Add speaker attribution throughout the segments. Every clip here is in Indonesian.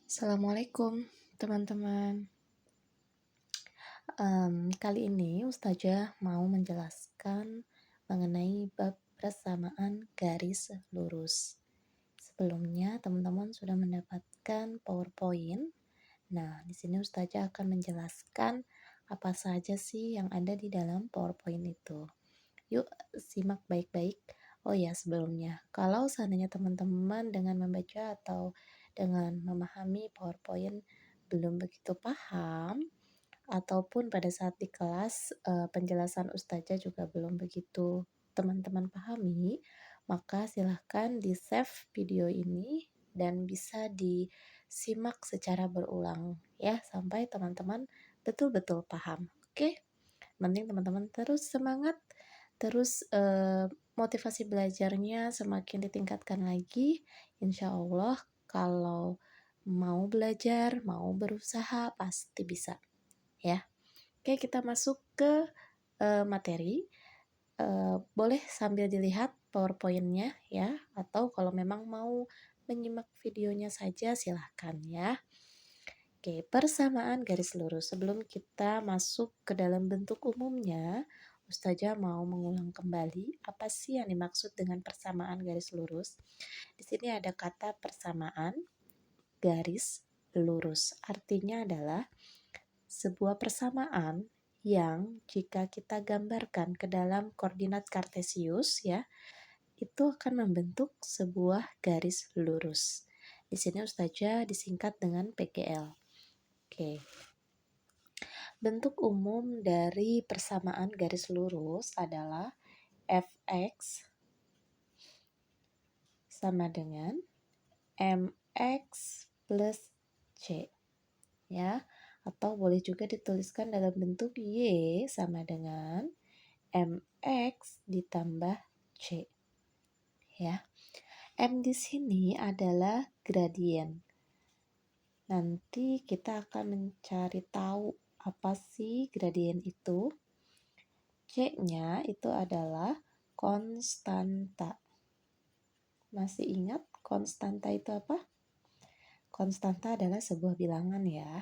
Speaker 1: Assalamualaikum teman-teman. Kali ini Ustazah mau menjelaskan mengenai bab persamaan garis lurus. Sebelumnya teman-teman sudah mendapatkan PowerPoint. Nah, di sini Ustazah akan menjelaskan apa saja sih yang ada di dalam PowerPoint itu. Yuk simak baik-baik. Oh ya, sebelumnya, kalau seandainya teman-teman dengan membaca atau dengan memahami PowerPoint belum begitu paham, ataupun pada saat di kelas penjelasan Ustazah juga belum begitu teman-teman pahami, maka silahkan di-save video ini dan bisa disimak secara berulang ya, sampai teman-teman betul-betul paham. Oke? Mending teman-teman terus semangat, terus motivasi belajarnya semakin ditingkatkan lagi. Insya Allah kalau mau belajar, mau berusaha pasti bisa ya. Oke, kita masuk ke materi. Boleh sambil dilihat PowerPoint-nya ya, atau kalau memang mau menyimak videonya saja silahkan ya. Oke, persamaan garis lurus. Sebelum kita masuk ke dalam bentuk umumnya, Ustazah mau mengulang kembali apa sih yang dimaksud dengan persamaan garis lurus. Di sini ada kata persamaan garis lurus. Artinya adalah sebuah persamaan yang jika kita gambarkan ke dalam koordinat kartesius ya, itu akan membentuk sebuah garis lurus. Di sini Ustazah disingkat dengan PGL. Oke. Bentuk umum dari persamaan garis lurus adalah fx sama dengan mx plus c ya, atau boleh juga dituliskan dalam bentuk y sama dengan mx ditambah c ya. M di sini adalah gradien. Nanti kita akan mencari tahu apa sih gradien itu. C-nya itu adalah konstanta. Masih ingat konstanta itu apa? Konstanta adalah sebuah bilangan ya.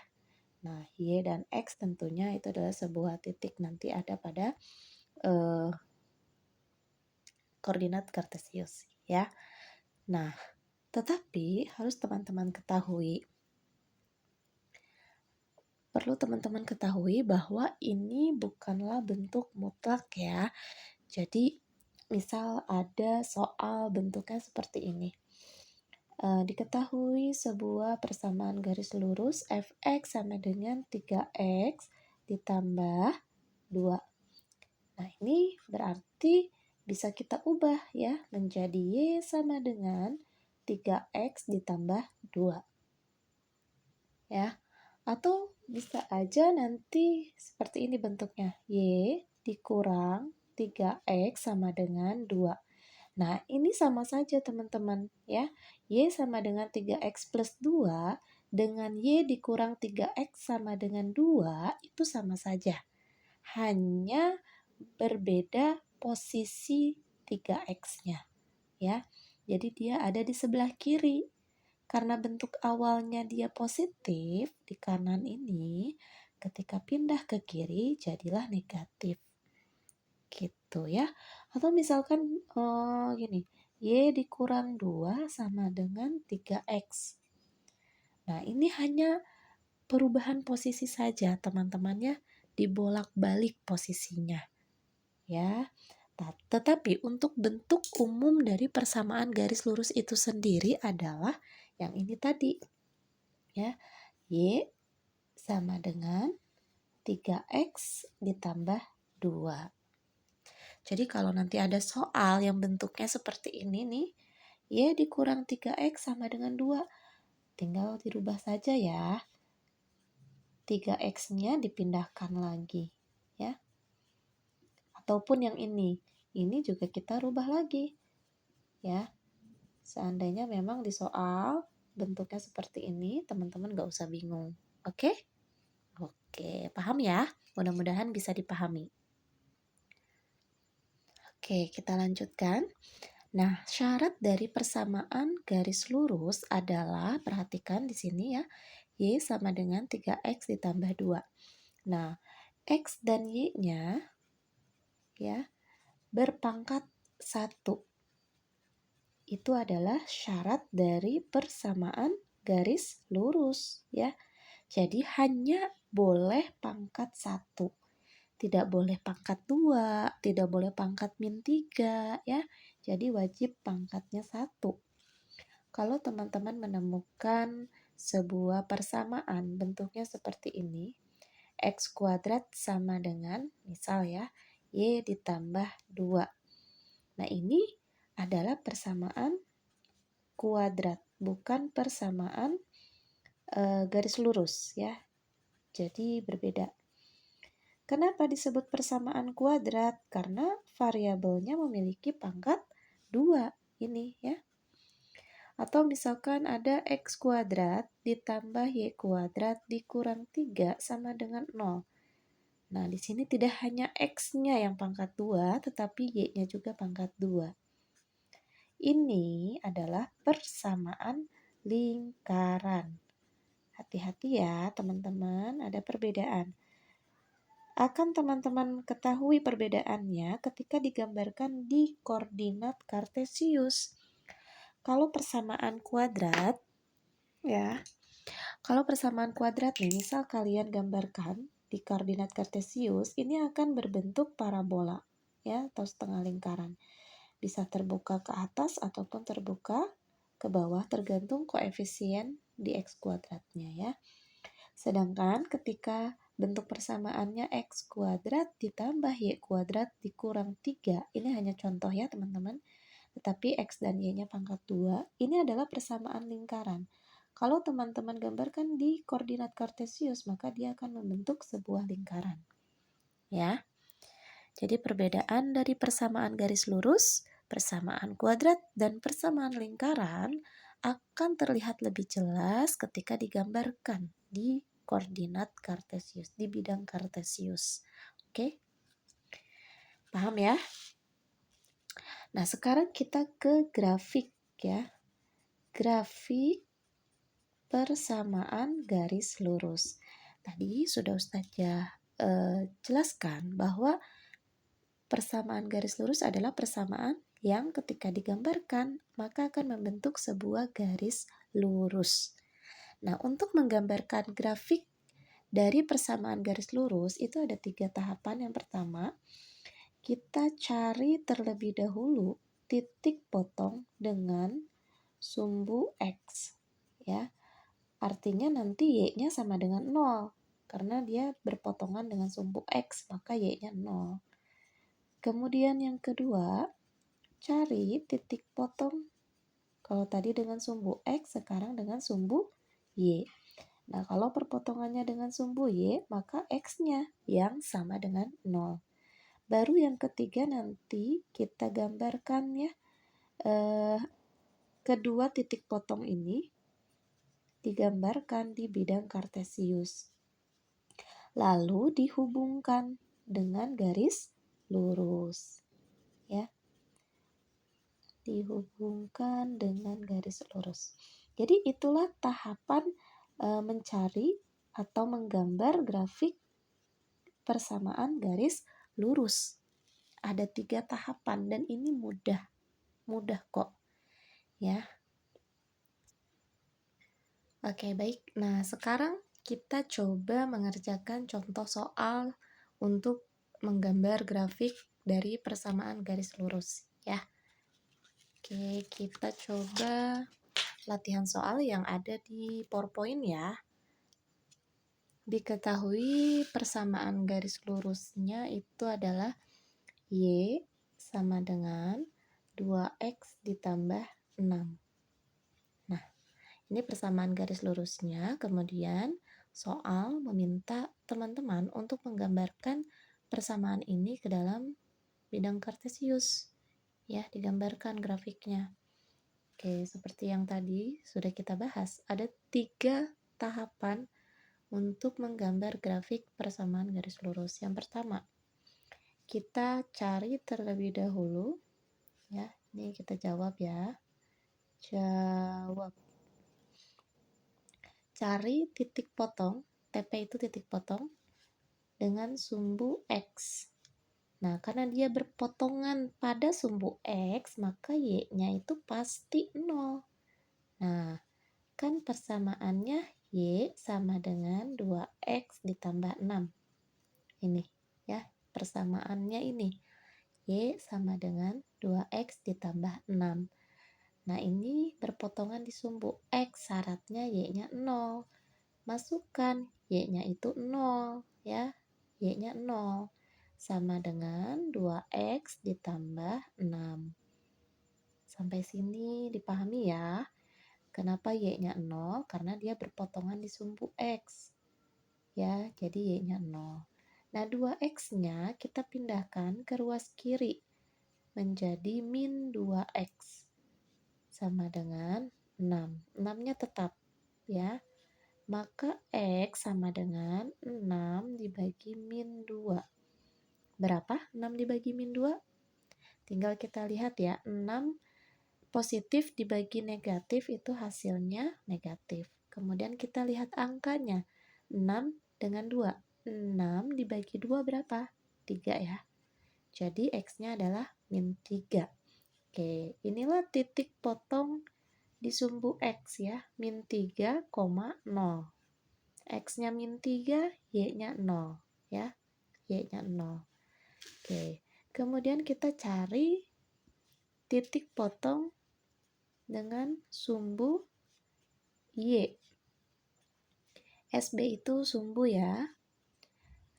Speaker 1: Nah, Y dan X tentunya itu adalah sebuah titik nanti ada pada koordinat kartesius ya. Nah, tetapi harus teman-teman ketahui, perlu teman-teman ketahui bahwa ini bukanlah bentuk mutlak ya. Jadi, misal ada soal bentuknya seperti ini. Diketahui sebuah persamaan garis lurus fx sama dengan 3x ditambah 2. Nah, ini berarti bisa kita ubah ya menjadi y sama dengan 3x ditambah 2. Ya. Atau bisa aja nanti seperti ini bentuknya. Y dikurang 3x sama dengan 2. Nah, ini sama saja teman-teman ya. Y sama dengan 3x plus 2 dengan Y dikurang 3x sama dengan 2 itu sama saja. Hanya berbeda posisi 3x-nya ya. Jadi dia ada di sebelah kiri. Karena bentuk awalnya dia positif di kanan ini, ketika pindah ke kiri jadilah negatif. Gitu ya. Atau misalkan gini, Y dikurang 2 sama dengan 3x. Nah, ini hanya perubahan posisi saja teman-temannya, dibolak-balik posisinya. Ya. Tetapi untuk bentuk umum dari persamaan garis lurus itu sendiri adalah yang ini tadi. Ya. Y sama dengan 3x ditambah 2. Jadi kalau nanti ada soal yang bentuknya seperti ini nih, Y dikurang 3x sama dengan 2. Tinggal dirubah saja ya. 3x-nya dipindahkan lagi ya. Ataupun yang ini juga kita rubah lagi ya. Seandainya memang di soal bentuknya seperti ini, teman-teman gak usah bingung. Oke? Oke, paham ya? Mudah-mudahan bisa dipahami. Oke, kita lanjutkan. Nah, syarat dari persamaan garis lurus adalah, perhatikan di sini ya, Y sama dengan 3X ditambah 2. Nah, X dan Y-nya ya berpangkat 1. Itu adalah syarat dari persamaan garis lurus ya. Jadi hanya boleh pangkat 1. Tidak boleh pangkat 2, tidak boleh pangkat -3 ya. Jadi wajib pangkatnya 1. Kalau teman-teman menemukan sebuah persamaan bentuknya seperti ini, X kuadrat sama dengan, misal ya, Y ditambah 2. Nah, ini adalah persamaan kuadrat, bukan persamaan garis lurus ya. Jadi berbeda. Kenapa disebut persamaan kuadrat? Karena variabelnya memiliki pangkat 2 ini ya. Atau misalkan ada X kuadrat ditambah Y kuadrat dikurang 3 sama dengan 0. Nah, di sini tidak hanya X-nya yang pangkat 2, tetapi Y-nya juga pangkat 2. Ini adalah persamaan lingkaran. Hati-hati ya teman-teman, ada perbedaan. Akan teman-teman ketahui perbedaannya ketika digambarkan di koordinat kartesius. Kalau persamaan kuadrat, ya, kalau persamaan kuadrat nih, misal kalian gambarkan di koordinat kartesius, ini akan berbentuk parabola, ya, atau setengah lingkaran. Bisa terbuka ke atas ataupun terbuka ke bawah, tergantung koefisien di X kuadratnya, ya. Sedangkan ketika bentuk persamaannya X kuadrat ditambah Y kuadrat dikurang 3, ini hanya contoh ya teman-teman, tetapi X dan Y-nya pangkat 2, ini adalah persamaan lingkaran. Kalau teman-teman gambarkan di koordinat kartesius, maka dia akan membentuk sebuah lingkaran. Ya. Jadi perbedaan dari persamaan garis lurus, persamaan kuadrat, dan persamaan lingkaran akan terlihat lebih jelas ketika digambarkan di koordinat kartesius, di bidang kartesius. Oke? Paham ya? Nah, sekarang kita ke grafik ya. Grafik persamaan garis lurus. Tadi sudah Ustazah jelaskan bahwa persamaan garis lurus adalah persamaan yang ketika digambarkan maka akan membentuk sebuah garis lurus. Nah, untuk menggambarkan grafik dari persamaan garis lurus itu ada 3 tahapan. Yang pertama, kita cari terlebih dahulu titik potong dengan sumbu X. Ya, artinya nanti Y-nya sama dengan 0. Karena dia berpotongan dengan sumbu X, maka Y-nya 0. Kemudian yang kedua, cari titik potong. Kalau tadi dengan sumbu X, sekarang dengan sumbu Y. Nah, kalau perpotongannya dengan sumbu Y, maka X-nya yang sama dengan 0. Baru yang ketiga nanti kita gambarkan ya, kedua titik potong ini digambarkan di bidang kartesius. Lalu dihubungkan dengan garis lurus. Ya. Dihubungkan dengan garis lurus. Jadi itulah tahapan mencari atau menggambar grafik persamaan garis lurus. Ada 3 tahapan dan ini mudah kok ya. Oke, baik. Nah, sekarang kita coba mengerjakan contoh soal untuk menggambar grafik dari persamaan garis lurus ya. Oke, kita coba latihan soal yang ada di PowerPoint ya. Diketahui persamaan garis lurusnya itu adalah Y sama dengan 2X ditambah 6. Nah, ini persamaan garis lurusnya. Kemudian soal meminta teman-teman untuk menggambarkan persamaan ini ke dalam bidang kartesius. Ya, digambarkan grafiknya. Oke, seperti yang tadi sudah kita bahas, ada 3 tahapan untuk menggambar grafik persamaan garis lurus. Yang pertama, kita cari terlebih dahulu ya Ini kita jawab ya. Jawab. Cari titik potong, TP itu titik potong, dengan sumbu X. Nah, karena dia berpotongan pada sumbu X, maka Y-nya itu pasti 0. Nah, kan persamaannya Y sama dengan 2X ditambah 6. Ini ya, persamaannya ini. Y sama dengan 2X ditambah 6. Nah, ini berpotongan di sumbu X, syaratnya Y-nya 0. Masukkan Y-nya itu 0 ya. Y-nya 0 sama dengan 2X ditambah 6. Sampai sini dipahami ya. Kenapa Y-nya 0? Karena dia berpotongan di sumbu X. Ya, jadi Y-nya 0. Nah, 2X-nya kita pindahkan ke ruas kiri menjadi min 2X sama dengan 6. 6-nya tetap ya. Maka X sama dengan 6 dibagi min 2. Berapa 6 dibagi min 2? Tinggal kita lihat ya, 6 positif dibagi negatif itu hasilnya negatif. Kemudian kita lihat angkanya, 6 dengan 2. 6 dibagi 2 berapa? 3 ya. Jadi X-nya adalah min 3. Oke, inilah titik potong di sumbu X ya, min 3,0. X-nya min 3, Y-nya 0 ya. Y-nya 0. Oke. Kemudian kita cari titik potong dengan sumbu Y. SB itu sumbu ya.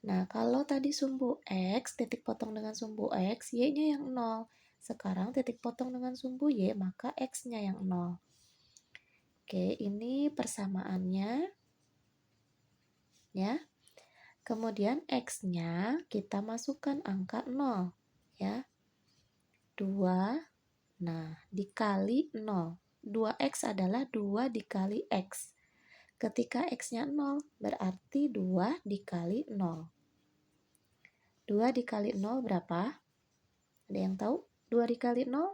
Speaker 1: Nah, kalau tadi sumbu X, titik potong dengan sumbu X, Y-nya yang 0. Sekarang titik potong dengan sumbu Y, maka X-nya yang 0. Oke, ini persamaannya ya. Kemudian X-nya kita masukkan angka 0 ya. 2, nah dikali 0. 2X adalah 2 dikali X. Ketika X-nya 0, berarti 2 dikali 0. 2 dikali 0 berapa? Ada yang tahu? 2 dikali 0?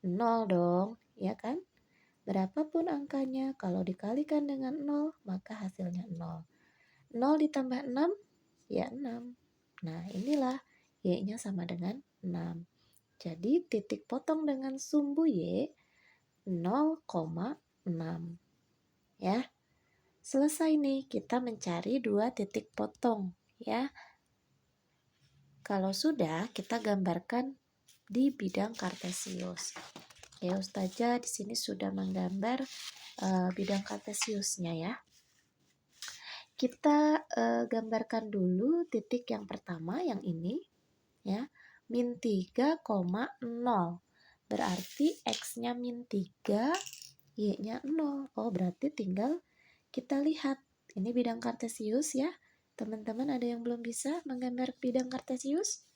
Speaker 1: 0 dong, ya kan? Berapapun angkanya, kalau dikalikan dengan 0, maka hasilnya 0. 0 ditambah 6, ya 6. Nah, inilah Y-nya sama dengan 6. Jadi, titik potong dengan sumbu Y 0,6. Ya. Selesai nih, kita mencari dua titik potong. Ya. Kalau sudah, kita gambarkan di bidang kartesius. Ya, Ustazah di sini sudah menggambar bidang kartesiusnya ya. Kita gambarkan dulu titik yang pertama, yang ini ya, min 3,0. Berarti X-nya min 3, Y-nya 0. Oh, berarti tinggal kita lihat. Ini bidang kartesius ya. Teman-teman ada yang belum bisa menggambar bidang kartesius?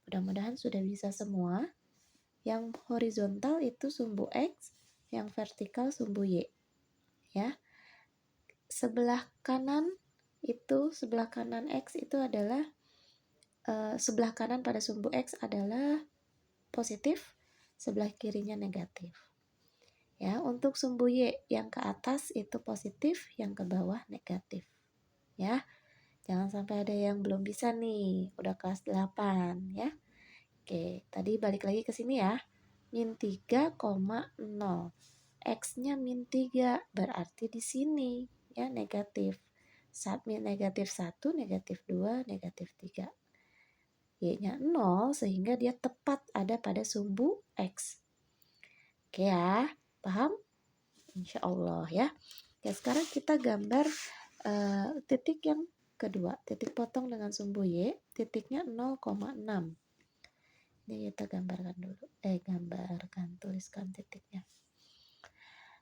Speaker 1: Mudah-mudahan sudah bisa semua. Yang horizontal itu sumbu X, yang vertikal sumbu Y. Ya. Sebelah kanan X itu adalah sebelah kanan pada sumbu X adalah positif, sebelah kirinya negatif. Ya, untuk sumbu Y yang ke atas itu positif, yang ke bawah negatif. Ya. Jangan sampai ada yang belum bisa nih, udah kelas 8 ya. Oke, tadi balik lagi ke sini ya. Min 3,0. X-nya min 3, berarti di sini ya negatif. Min negatif 1, negatif 2, negatif 3. Y-nya 0 sehingga dia tepat ada pada sumbu X. Oke ya, paham? Insya Allah ya. Oke, sekarang kita gambar titik yang kedua, titik potong dengan sumbu Y, titiknya 0,6. Ini kita gambarkan dulu. Tuliskan titiknya.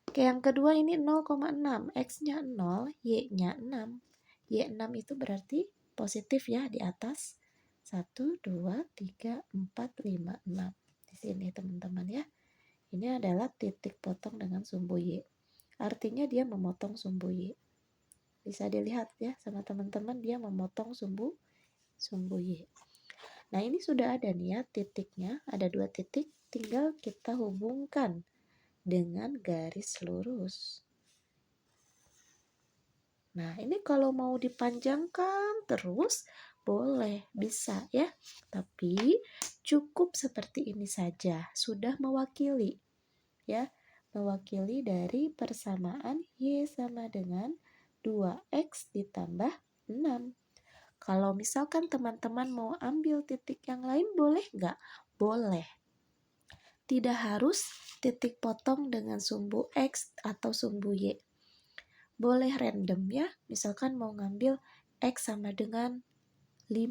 Speaker 1: Oke, yang kedua ini 0,6. X-nya 0, Y-nya 6. Y6 itu berarti positif ya di atas. 1, 2, 3, 4, 5, 6. Di sini teman-teman ya. Ini adalah titik potong dengan sumbu Y. Artinya dia memotong sumbu Y. Bisa dilihat ya sama teman-teman, dia memotong sumbu Y. Nah, ini sudah ada nih ya titiknya, ada dua titik. tinggal kita hubungkan dengan garis lurus. Nah, ini kalau mau dipanjangkan terus boleh, bisa ya. Tapi cukup seperti ini saja, sudah mewakili ya. Mewakili dari persamaan Y sama dengan 2X ditambah 6. Kalau misalkan teman-teman mau ambil titik yang lain boleh nggak? Boleh. Tidak harus titik potong dengan sumbu X atau sumbu Y. Boleh random ya, misalkan mau ngambil X sama dengan 5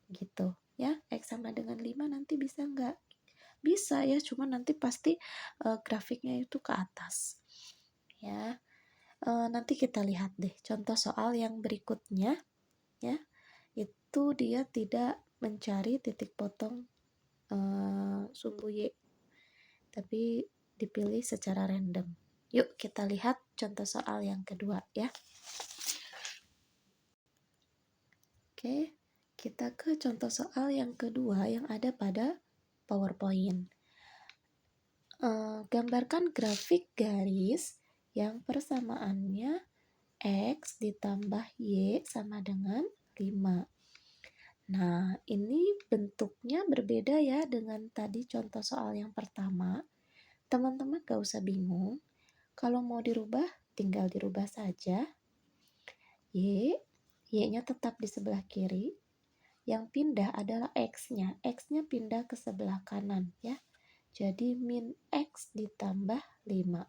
Speaker 1: gitu ya. X sama dengan 5 nanti bisa nggak? Bisa ya, cuma nanti pasti grafiknya itu ke atas ya. Nanti kita lihat deh contoh soal yang berikutnya ya. Itu dia tidak mencari titik potong sumbu Y, tapi dipilih secara random. Yuk kita lihat contoh soal yang kedua ya. Oke, kita ke contoh soal yang kedua yang ada pada PowerPoint. Gambarkan grafik garis yang persamaannya X ditambah Y sama dengan 5. Nah, ini bentuknya berbeda ya dengan tadi contoh soal yang pertama. Teman-teman gak usah bingung. Kalau mau dirubah, tinggal dirubah saja. Y-nya tetap di sebelah kiri. Yang pindah adalah X-nya. X-nya pindah ke sebelah kanan ya. Jadi min X ditambah 5.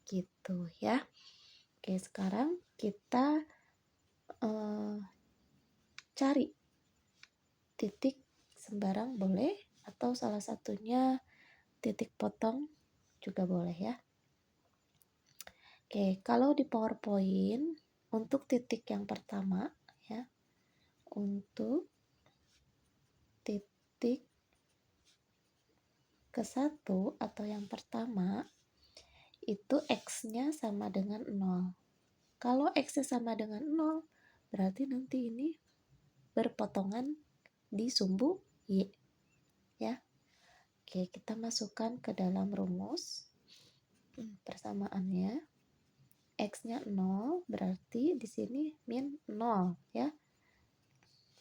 Speaker 1: Gitu ya. Oke, sekarang kita cari titik sembarang boleh, atau salah satunya titik potong juga boleh ya. Oke, kalau di PowerPoint untuk titik yang pertama ya, untuk titik ke-1 atau yang pertama itu X-nya sama dengan 0. Kalau X-nya sama dengan 0, berarti nanti ini berpotongan di sumbu Y ya. Oke, kita masukkan ke dalam rumus persamaannya. X-nya 0 berarti di sini min 0 ya.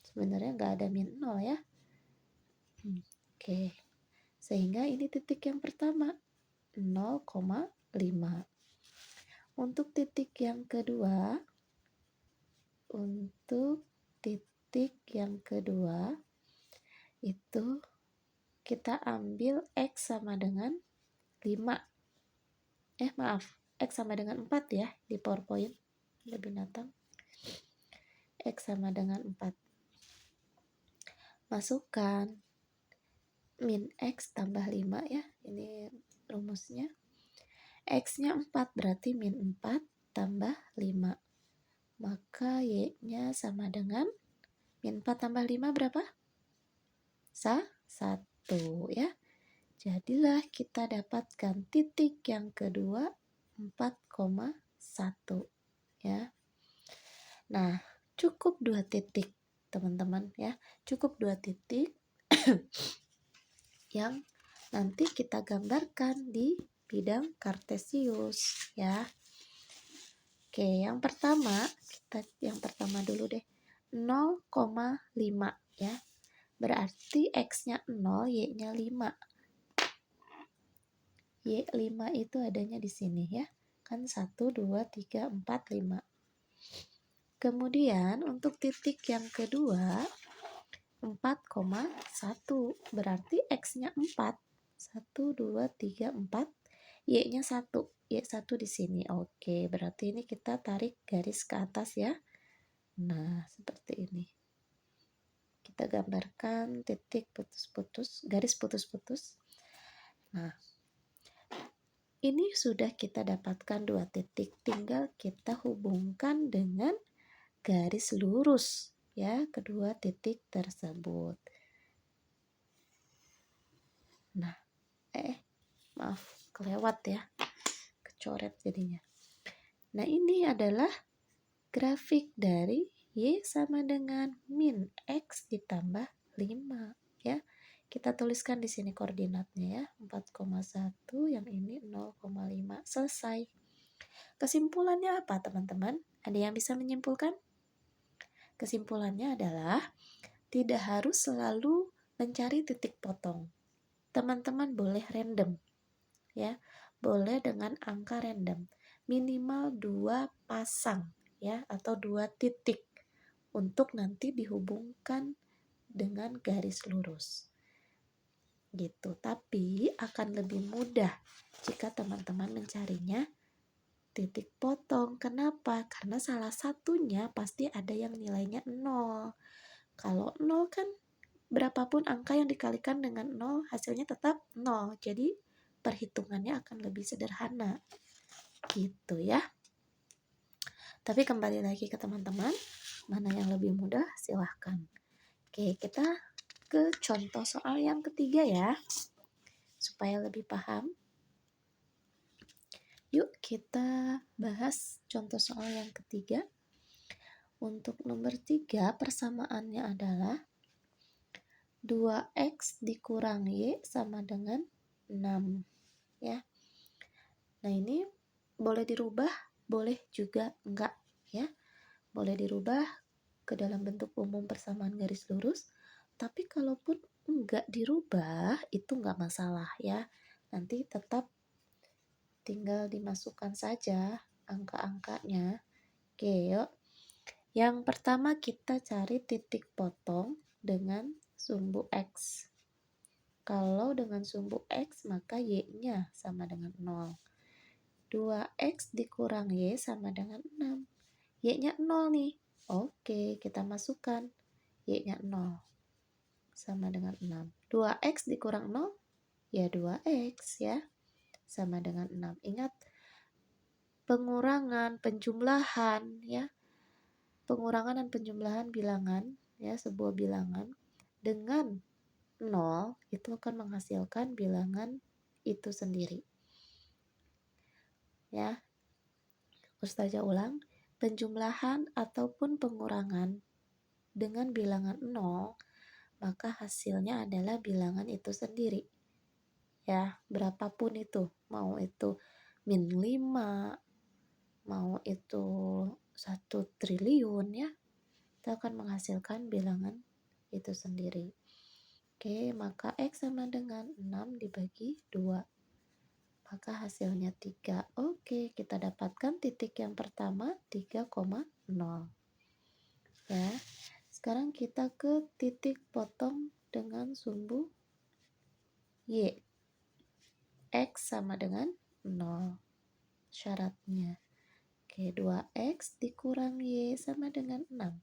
Speaker 1: Sebenarnya nggak ada min 0 ya. Oke, sehingga ini titik yang pertama 0,5. Untuk titik yang kedua, itu kita ambil X sama dengan 5. X sama dengan 4 ya di PowerPoint. Ada binatang. X sama dengan 4. Masukkan min X tambah 5 ya. Ini rumusnya. X-nya 4 berarti min 4 tambah 5. Maka Y-nya sama dengan min 4 tambah 5 berapa? 1 ya. Jadilah kita dapatkan titik yang kedua 4,1 ya. Nah, cukup 2 titik teman-teman ya. Cukup 2 titik yang nanti kita gambarkan di bidang kartesius ya. Oke, yang pertama dulu deh. 0,5 ya. Berarti X-nya 0, Y-nya 5. Y5 itu adanya di sini ya. Kan 1, 2, 3, 4, 5. Kemudian untuk titik yang kedua 4,1. Berarti X-nya 4. 1, 2, 3, 4. Y-nya 1. Y1 di sini. Oke, berarti ini kita tarik garis ke atas ya. Nah, seperti ini. Kita gambarkan titik putus-putus, garis putus-putus. Nah, ini sudah kita dapatkan 2 titik, tinggal kita hubungkan dengan garis lurus ya, kedua titik tersebut. Nah, maaf, kelewat ya, kecoret jadinya. Nah, ini adalah grafik dari Y sama dengan min X ditambah 5 ya. Kita tuliskan di sini koordinatnya ya, 4,1, yang ini 0,5. Selesai. Kesimpulannya apa teman-teman? Ada yang bisa menyimpulkan? Kesimpulannya adalah tidak harus selalu mencari titik potong. Teman-teman boleh random ya, boleh dengan angka random. Minimal 2 pasang ya, atau 2 titik untuk nanti dihubungkan dengan garis lurus. Gitu. Tapi akan lebih mudah jika teman-teman mencarinya titik potong. Kenapa? Karena salah satunya pasti ada yang nilainya 0. Kalau 0 kan berapapun angka yang dikalikan dengan 0 hasilnya tetap 0. Jadi perhitungannya akan lebih sederhana. Gitu ya. Tapi kembali lagi ke teman-teman, mana yang lebih mudah silahkan. Oke, kita ke contoh soal yang ketiga ya, supaya lebih paham. Yuk kita bahas contoh soal yang ketiga. Untuk nomor 3, persamaannya adalah 2x dikurang y sama dengan 6 ya. Nah ini boleh dirubah, boleh juga enggak ya. Boleh dirubah ke dalam bentuk umum persamaan garis lurus, tapi kalaupun enggak dirubah itu enggak masalah ya. Nanti tetap tinggal dimasukkan saja angka-angkanya. Oke, yuk. Yang pertama kita cari titik potong dengan sumbu X. Kalau dengan sumbu X maka Y-nya sama dengan 0. 2X dikurang Y sama dengan 6. Y-nya 0 nih. Oke, kita masukkan. Y-nya 0 sama dengan 6. 2X dikurang 0 ya 2X ya. Sama dengan 6. Ingat, pengurangan, penjumlahan ya. Pengurangan dan penjumlahan bilangan ya, sebuah bilangan dengan 0 itu akan menghasilkan bilangan itu sendiri. Ya. Ustazah ulang, penjumlahan ataupun pengurangan dengan bilangan 0 maka hasilnya adalah bilangan itu sendiri. Ya, berapapun itu, mau itu min 5, mau itu 1 triliun ya, itu akan menghasilkan bilangan itu sendiri. Oke, maka X sama dengan 6 dibagi 2. Maka hasilnya 3. Oke, kita dapatkan titik yang pertama 3,0. Ya. Sekarang kita ke titik potong dengan sumbu Y. X sama dengan 0. Syaratnya. Oke, 2X dikurang Y sama dengan 6.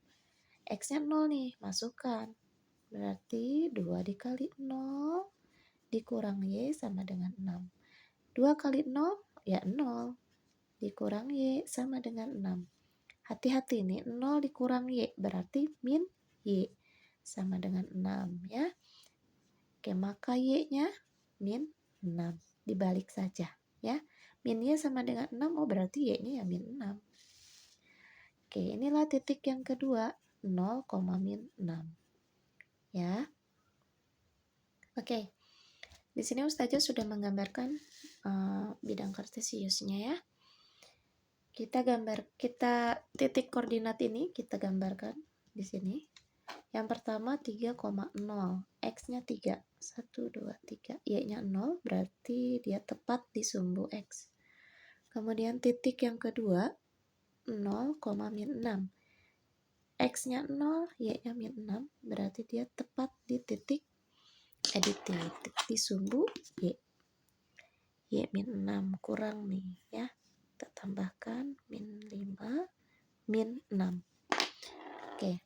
Speaker 1: X-nya 0 nih, masukkan. Berarti 2 dikali 0 dikurang Y sama dengan 6. 2 kali 0 ya 0. Dikurang Y sama dengan 6. Hati-hati nih, 0 dikurang Y berarti min Y sama dengan 6 ya. Oke, maka Y-nya min 6. Dibalik saja ya. Min Y sama dengan 6, oh berarti Y-nya ya min 6. Oke, inilah titik yang kedua, 0, min 6. Ya. Oke. Di sini Ustazah sudah menggambarkan bidang kartesiusnya ya. Kita titik koordinat ini kita gambarkan di sini. Yang pertama 3,0, X-nya 3. 1, 2, 3. Y-nya 0, berarti dia tepat di sumbu X. Kemudian titik yang kedua 0, min 6. X-nya 0, Y-nya min 6, berarti dia tepat di titik di sumbu Y. Y min 6 kurang nih ya. Kita tambahkan min 5, min 6. Oke.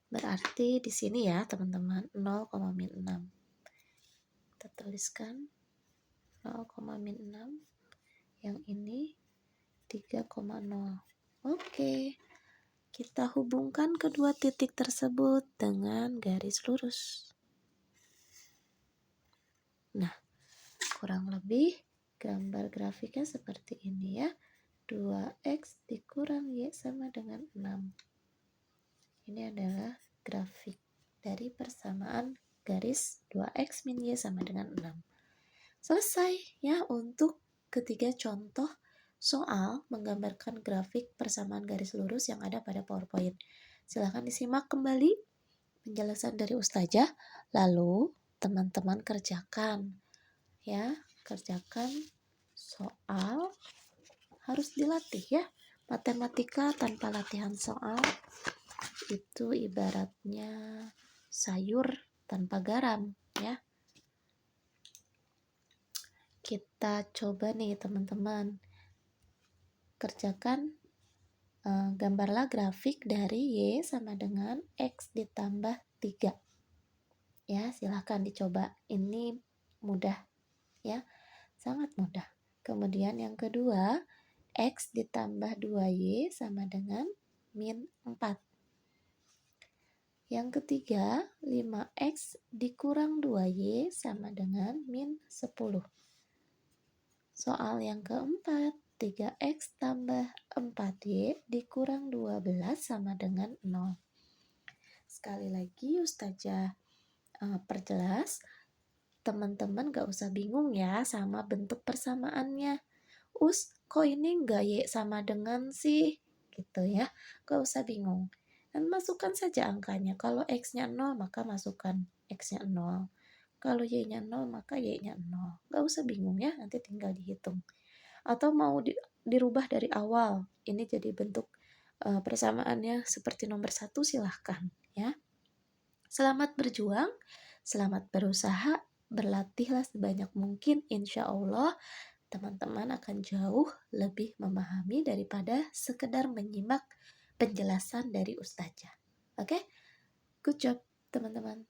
Speaker 1: Berarti di sini ya teman-teman 0, min 6. Kita tuliskan 0, min 6. Yang ini 3,0. Oke. Kita hubungkan kedua titik tersebut dengan garis lurus. Nah, kurang lebih gambar grafiknya seperti ini ya. 2X dikurang Y sama dengan 6. Ini adalah grafik dari persamaan garis 2x min Y sama dengan 6. Selesai ya untuk ketiga contoh soal menggambarkan grafik persamaan garis lurus yang ada pada PowerPoint. Silahkan disimak kembali penjelasan dari Ustazah, lalu teman-teman kerjakan ya, kerjakan soal, harus dilatih ya. Matematika tanpa latihan soal itu ibaratnya sayur tanpa garam ya. Kita coba nih teman-teman, kerjakan, gambarlah grafik dari Y sama dengan X ditambah 3 ya, silahkan dicoba, ini mudah ya, sangat mudah. Kemudian yang kedua, X ditambah 2Y sama dengan min 4. Yang ketiga, 5X dikurang 2Y sama dengan min 10. Soal yang keempat, 3X tambah 4Y dikurang 12 sama dengan 0. Sekali lagi Ustazah perjelas, teman-teman gak usah bingung ya sama bentuk persamaannya. Kok ini gak Y sama dengan sih? Gitu ya, gak usah bingung. Dan masukkan saja angkanya, kalau X-nya 0 maka masukkan X-nya 0. Kalau Y-nya 0 maka Y-nya 0. Gak usah bingung ya, nanti tinggal dihitung. Atau mau dirubah dari awal, ini jadi bentuk persamaannya seperti nomor 1, silahkan ya. Selamat berjuang, selamat berusaha, berlatihlah sebanyak mungkin. Insya Allah teman-teman akan jauh lebih memahami daripada sekedar menyimak penjelasan dari Ustazah. Oke? Good job teman-teman.